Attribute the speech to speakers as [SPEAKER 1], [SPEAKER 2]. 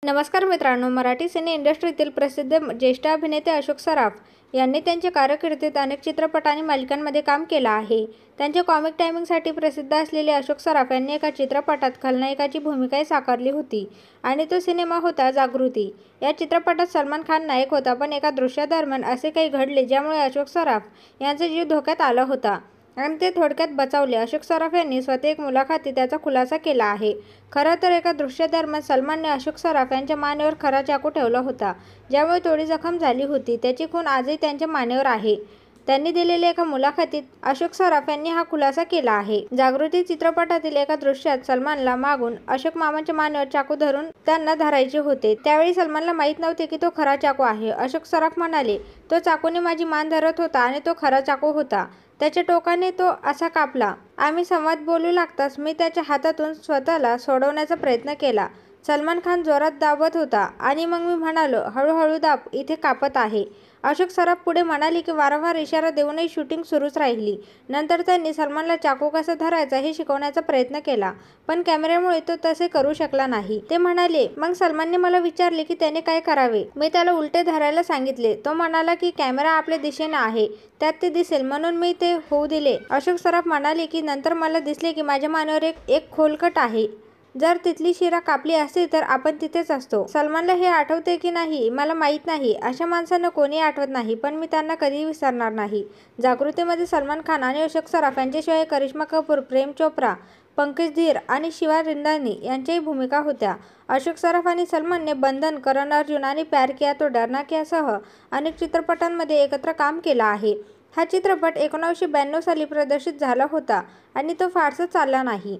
[SPEAKER 1] नमस्कार मित्रांनो, मराठी सिने इंडस्ट्रीतील प्रसिद्ध ज्येष्ठ अभिनेते अशोक सराफ यांनी त्यांच्या कारकिर्दीत अनेक चित्रपट आणि मालिकांमध्ये काम केलं आहे. त्यांच्या कॉमिक टायमिंगसाठी प्रसिद्ध असलेले अशोक सराफ यांनी एका चित्रपटात खलनायकाची भूमिकाही साकारली होती आणि तो सिनेमा होता जागृती. या चित्रपटात सलमान खान नायक होता, पण एका दृश्यादरम्यान असे काही घडले ज्यामुळे अशोक सराफ यांचा जीव धोक्यात आला होता आणि ते थोडक्यात बचावले. अशोक सराफ यांनी स्वतः एक मुलाखतीत त्याचा खुलासा केला आहे. खरं तर एका दृश्यादरम्यान सलमानने अशोक सराफ यांच्या मानेवर खरा चाकू ठेवला होता, ज्यामुळे थोडी जखम झाली होती. त्याची खूण आजही त्यांच्या मानेवर आहे. त्यांनी दिलेल्या एका मुलाखतीत अशोक सराफ यांनी हा खुलासा केला आहे. जागृती चित्रपटातील एका दृश्यात सलमानला मागून अशोक मामांच्या मानेवर चाकू धरून त्यांना धरायचे होते. त्यावेळी सलमानला माहीत नव्हते की तो खरा चाकू आहे. अशोक सराफ म्हणाले, तो चाकूने माझी मान धरत होता आणि तो खरा चाकू होता. त्याच्या टोकाने तो असा कापला. आम्ही संवाद बोलू लागताच मी त्याच्या हातातून स्वतःला सोडवण्याचा प्रयत्न केला. सलमान खान जोरात दाबत होता आणि मग मी म्हणालो, हळूहळू दाब, इथे कापत आहे. अशोक सराफ पुढे म्हणाले की वारंवार इशारा देऊनही शूटिंग सुरूच राहिली. नंतर त्यांनी सलमानला चाकू कसा धरायचा हे शिकवण्याचा प्रयत्न केला, पण कॅमेऱ्यामुळे तो तसे करू शकला नाही. ते म्हणाले, मग सलमानने मला विचारले की त्याने काय करावे. मी त्याला उलटे धरायला सांगितले. तो म्हणाला की कॅमेरा आपल्या दिशेने आहे, त्यात ते दिसेल, म्हणून मी ते होऊ दिले. अशोक सराफ म्हणाले की नंतर मला दिसले की माझ्या मानेवर एक खोलकट आहे. जर तिथली शिरा कापली असती तर आपण तिथेच असतो. सलमानला हे आठवते की नाही मला माहीत नाही. अशा माणसांना कोणी आठवत नाही, पण मी त्यांना कधीही विसरणार नाही. जागृतीमध्ये सलमान खान आणि अशोक सराफ यांच्याशिवाय करिश्मा कपूर, प्रेम चोप्रा, पंकज धीर आणि शिवा रिंदानी यांच्याही भूमिका होत्या. अशोक सराफ आणि सलमानने बंधन, करण अर्जुन आणि प्यार किया तो डरना क्यासह अनेक चित्रपटांमध्ये एकत्र काम केलं आहे. हा चित्रपट 1992 साली प्रदर्शित झाला होता आणि तो फारसा चालला नाही.